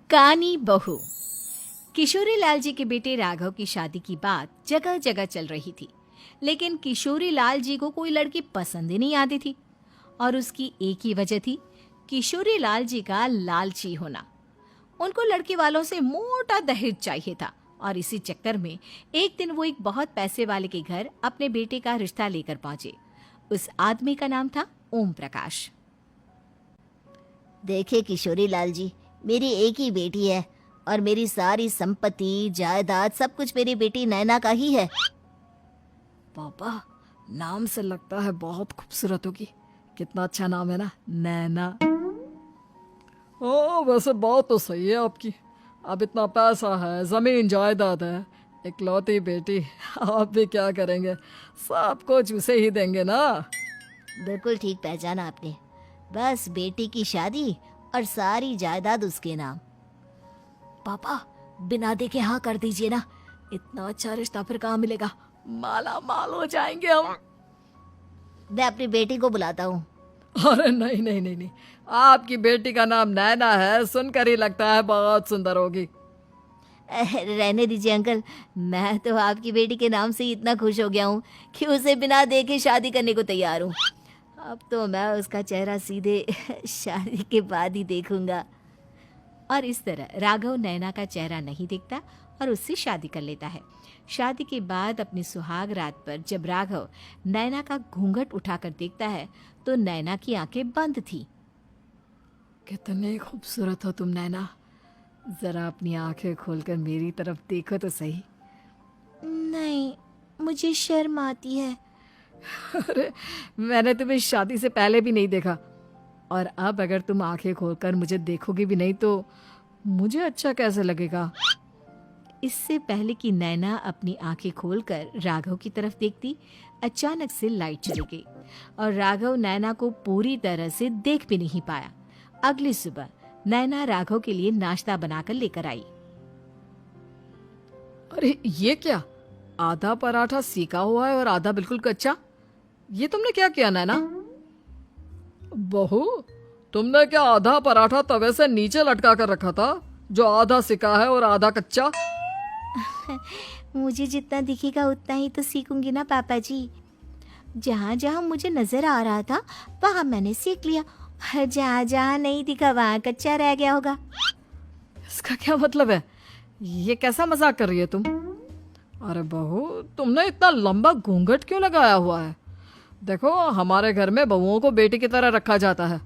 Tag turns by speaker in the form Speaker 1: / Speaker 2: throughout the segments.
Speaker 1: कानी बहू। किशोरी लाल जी के बेटे राघव की शादी की बात जगह जगह चल रही थी, लेकिन किशोरी लाल जी को कोई लड़की पसंद ही नहीं आती थी। और उसकी एक ही वजह थी, किशोरी लाल जी का लालची होना। उनको लड़की वालों से मोटा दहेज चाहिए था और इसी चक्कर में एक दिन वो एक बहुत पैसे वाले के घर अपने बेटे का रिश्ता लेकर पहुंचे। उस आदमी का नाम था ओम प्रकाश।
Speaker 2: देखे किशोरी लाल जी, मेरी एक ही बेटी है और मेरी सारी संपत्ति जायदाद सब कुछ मेरी बेटी नैना का ही है।
Speaker 3: पापा, नाम से लगता है बहुत खूबसूरत होगी। कितना अच्छा नाम है ना, नैना। ओ, वैसे बात तो सही है आपकी। अब इतना पैसा है, जमीन जायदाद है, इकलौती बेटी, आप भी क्या करेंगे? सब कुछ उसे ही देंगे ना।
Speaker 2: बिल्कुल ठीक पहचाना आपने। बस बेटी की शादी और सारी जायदाद उसके नाम।
Speaker 3: पापा, बिना देखे हाँ कर दीजिए ना। इतना अच्छा रिश्ता फिर कहाँ मिलेगा? माला माल हो जाएंगे हम।
Speaker 2: मैं अपनी बेटी को बुलाता हूँ।
Speaker 3: अरे नहीं नहीं नहीं नहीं, आपकी बेटी का नाम नैना है, सुनकर ही लगता है बहुत सुंदर होगी।
Speaker 2: रहने दीजिए अंकल, मैं तो आपकी बेटी के नाम से ही इतना खुश हो गया हूँ कि उसे बिना देखे शादी करने को तैयार हूँ। अब तो मैं उसका चेहरा सीधे शादी के बाद ही देखूंगा।
Speaker 1: और इस तरह राघव नैना का चेहरा नहीं देखता और उससे शादी कर लेता है। शादी के बाद अपनी सुहाग रात पर जब राघव नैना का घूंघट उठाकर देखता है तो नैना की आंखें बंद थी।
Speaker 3: कितनी खूबसूरत हो तुम नैना, जरा अपनी आंखें खोलकर मेरी तरफ देखो तो सही।
Speaker 2: नहीं, मुझे शर्म आती है।
Speaker 3: अरे, मैंने तुम्हें शादी से पहले भी नहीं देखा, और अब अगर तुम आंखें खोलकर मुझे देखोगी भी नहीं तो मुझे अच्छा कैसे लगेगा?
Speaker 1: इससे पहले कि नैना अपनी आंखें खोलकर राघव की तरफ देखती, अचानक से लाइट चली गई और राघव नैना को पूरी तरह से देख भी नहीं पाया। अगली सुबह नैना राघव के लिए नाश्ता बनाकर लेकर आई।
Speaker 3: अरे ये क्या, आधा पराठा सीका हुआ है और आधा बिल्कुल कच्चा। ये तुमने क्या किया नैना? बहू, तुमने क्या आधा पराठा तवे से नीचे लटका कर रखा था, जो आधा सिका है और आधा कच्चा?
Speaker 2: मुझे जितना दिखेगा उतना ही तो सीखूंगी ना पापा जी। जहाँ जहाँ मुझे नजर आ रहा था वहाँ मैंने सीख लिया, जहाँ जहाँ नहीं दिखा वहाँ कच्चा रह गया होगा।
Speaker 3: इसका क्या मतलब है? ये कैसा मजाक कर रही है तुम? अरे बहू, तुमने इतना लंबा घूंघट क्यों लगाया हुआ है? देखो, हमारे घर में बहुओं को बेटी की तरह रखा जाता है,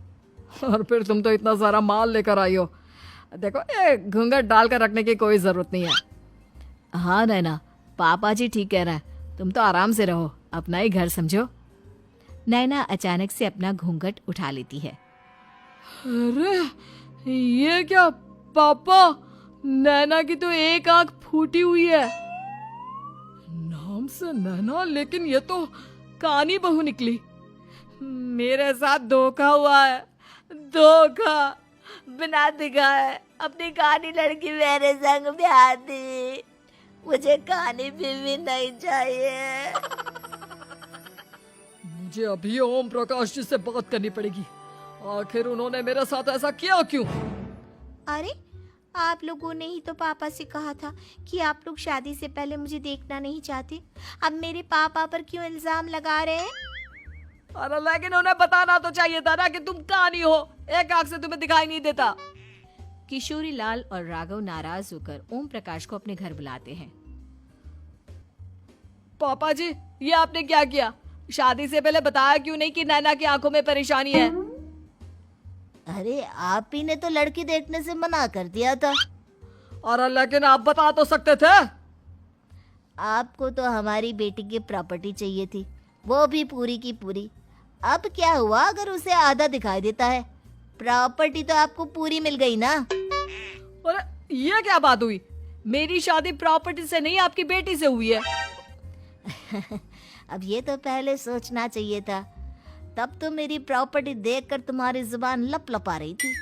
Speaker 3: और फिर तुम तो इतना सारा माल लेकर आई हो। देखो, ये घूंघट डालकर रखने की कोई जरूरत नहीं है। हाँ नैना, पापा जी ठीक कह रहे हैं, तुम तो आराम से रहो, अपना ही घर समझो।
Speaker 1: नैना अचानक से अपना घूंघट उठा लेती है।
Speaker 3: अरे ये क्या पापा, नैना की तो एक आंख फूटी हुई है। नाम से नैना, लेकिन ये तो कानी बहू निकली। मेरे साथ धोखा हुआ है, धोखा।
Speaker 2: बिना दिखाए अपनी कानी लड़की मेरे संग ब्याह दी। मुझे कानी बीवी नहीं चाहिए।
Speaker 3: मुझे अभी ओम प्रकाश जी से बात करनी पड़ेगी। आखिर उन्होंने मेरे साथ ऐसा किया क्यों?
Speaker 2: अरे, आप लोगों ने ही तो पापा से कहा था कि आप लोग शादी से पहले मुझे देखना नहीं चाहते। अब मेरे पापा पर क्यों इल्जाम लगा रहे हैं?
Speaker 3: अरे लेकिन उन्हें बताना तो चाहिए था ना कि तुम कानी हो, एक आंख से तुम्हें दिखाई नहीं देता।
Speaker 1: किशोरी लाल और राघव नाराज होकर ओम प्रकाश को अपने घर बुलाते हैं।
Speaker 3: पापा जी, ये आपने क्या किया? शादी से पहले बताया क्यों नहीं कि नैना की आंखों में परेशानी है?
Speaker 2: अरे, आप ही ने तो लड़की देखने से मना कर दिया था।
Speaker 3: अरे लेकिन आप बता तो सकते थे।
Speaker 2: आपको तो हमारी बेटी की प्रॉपर्टी चाहिए थी, वो भी पूरी की पूरी। अब क्या हुआ अगर उसे आधा दिखाई देता है? प्रॉपर्टी तो आपको पूरी मिल गई ना।
Speaker 3: अरे ये क्या बात हुई? मेरी शादी प्रॉपर्टी से नहीं, आपकी बेटी से हुई है।
Speaker 2: अब ये तो पहले सोचना चाहिए था, तब तो मेरी प्रॉपर्टी देखकर तुम्हारी जुबान लप लपा रही थी।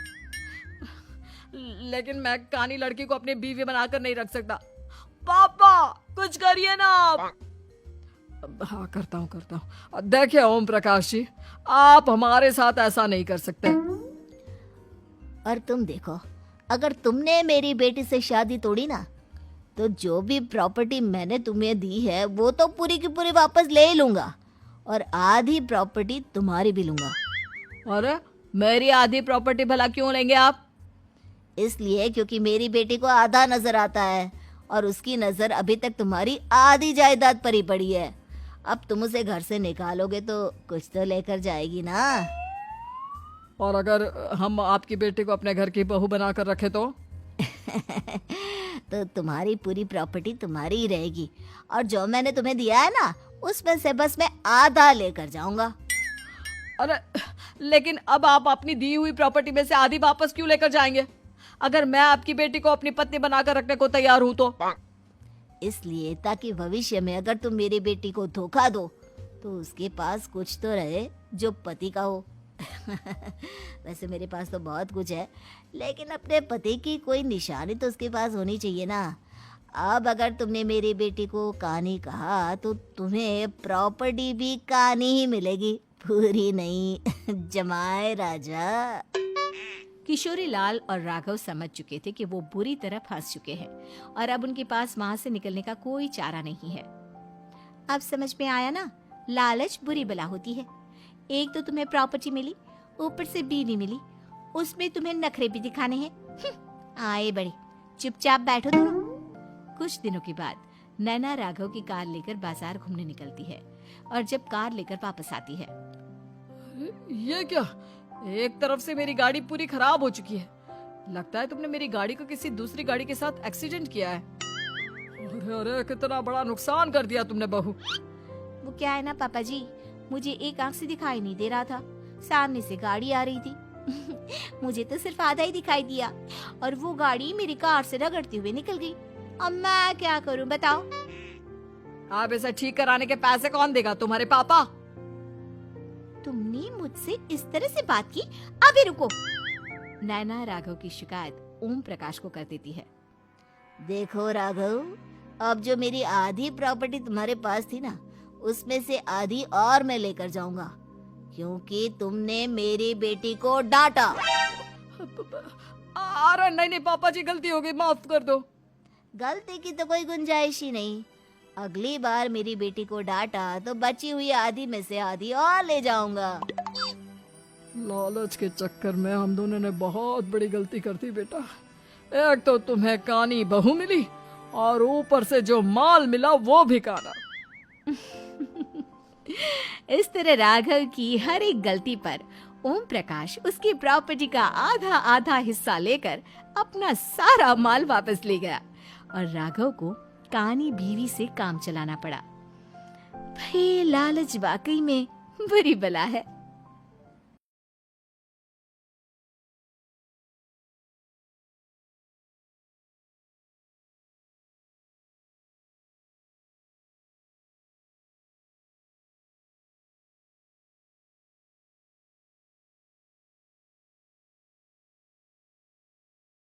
Speaker 3: लेकिन मैं कानी लड़की को अपनी बीवी बनाकर नहीं रख सकता। पापा, कुछ करिए ना आप। हाँ, करता हूँ। देखिए ओम प्रकाश जी, आप हमारे साथ ऐसा नहीं कर सकते।
Speaker 2: और तुम देखो, अगर तुमने मेरी बेटी से शादी तोड़ी ना, तो जो भी प्रॉपर्टी मैंने तुम्हें दी है वो तो पूरी की पूरी वापस ले ही लूंगा, और आधी प्रॉपर्टी तुम्हारी भी लूंगा।
Speaker 3: अरे मेरी आधी प्रॉपर्टी भला क्यों लेंगे आप?
Speaker 2: इसलिए क्योंकि मेरी बेटी को आधा नजर आता है और उसकी नजर अभी तक तुम्हारी आधी जायदाद पर ही पड़ी है। अब तुम उसे घर से निकालोगे तो कुछ तो लेकर जाएगी ना।
Speaker 3: और अगर हम आपकी बेटी को अपने घर की बहू बनाकर रखे तो?
Speaker 2: तो तुम्हारी पूरी प्रॉपर्टी तुम्हारी ही रहेगी, और जो मैंने तुम्हें दिया है ना, उसमें से बस मैं आधा लेकर जाऊंगा।
Speaker 3: अरे लेकिन अब आप अपनी दी हुई प्रॉपर्टी में से आधी वापस क्यों लेकर जाएंगे? अगर मैं आपकी बेटी को अपनी पत्नी बनाकर रखने को तैयार हूं तो?
Speaker 2: इसलिए ताकि भविष्य में अगर तुम मेरी बेटी को धोखा दो तो उसके पास कुछ तो रहे जो पति का हो। वैसे मेरे पास तो बहुत कुछ है, लेकिन अपने पति की कोई निशानी तो उसके पास होनी चाहिए ना। अब अगर तुमने मेरी बेटी को कानी कहा तो तुम्हें प्रॉपर्टी भी कानी ही मिलेगी, पूरी नहीं। जमाए राजा।
Speaker 1: किशोरी लाल और राघव समझ चुके थे कि वो बुरी तरह फंस चुके हैं और अब उनके पास वहां से निकलने का कोई चारा नहीं है। अब समझ में आया ना, लालच बुरी बला होती है। एक तो तुम्हें प्रॉपर्टी मिली, ऊपर से बीवी मिली, उसमें तुम्हें नखरे भी दिखाने हैं। आए बड़े, चुपचाप बैठो दोनों। कुछ दिनों के बाद नैना राघव की कार लेकर बाजार घूमने निकलती है और जब कार लेकर वापस आती है,
Speaker 3: ये क्या? एक तरफ से मेरी गाड़ी पूरी खराब हो चुकी है। लगता है तुमने मेरी गाड़ी को किसी दूसरी गाड़ी के साथ एक्सीडेंट किया है। अरे अरे कितना बड़ा नुकसान कर दिया तुमने बहू।
Speaker 1: वो क्या है ना पापा जी, मुझे एक आंख से दिखाई नहीं दे रहा था, सामने से गाड़ी आ रही थी। मुझे तो सिर्फ आधा ही दिखाई दिया और वो गाड़ी मेरी कार से रगड़ते हुए निकल गई। अब मैं क्या करूं बताओ?
Speaker 3: आप इसे ठीक कराने के पैसे कौन देगा? तुम्हारे पापा।
Speaker 1: तुमने मुझसे इस तरह से बात की? अभी रुको। नैना राघव की शिकायत ओम प्रकाश को कर देती है।
Speaker 2: देखो राघव, अब जो मेरी आधी प्रॉपर्टी तुम्हारे पास थी ना, उसमें से आधी और मैं लेकर जाऊंगा, क्योंकि तुमने मेरी बेटी को डांटा।
Speaker 3: अरे नहीं नहीं पापा जी, गलती हो गई, माफ कर दो।
Speaker 2: गलती की तो कोई गुंजाइश ही नहीं। अगली बार मेरी बेटी को डांटा तो बची हुई आधी में से आधी और ले जाऊंगा।
Speaker 3: लालच के चक्कर में हम दोनों ने बहुत बड़ी गलती कर दी बेटा। एक तो तुम्हें कानी बहू मिली और ऊपर से जो माल मिला वो भी काना।
Speaker 1: इस तरह राघव की हर एक गलती पर ओम प्रकाश उसकी प्रॉपर्टी का आधा आधा हिस्सा लेकर अपना सारा माल वापस ले गया और राघव को कानी बीवी से काम चलाना पड़ा। भाई लालच वाकई में बुरी बला है।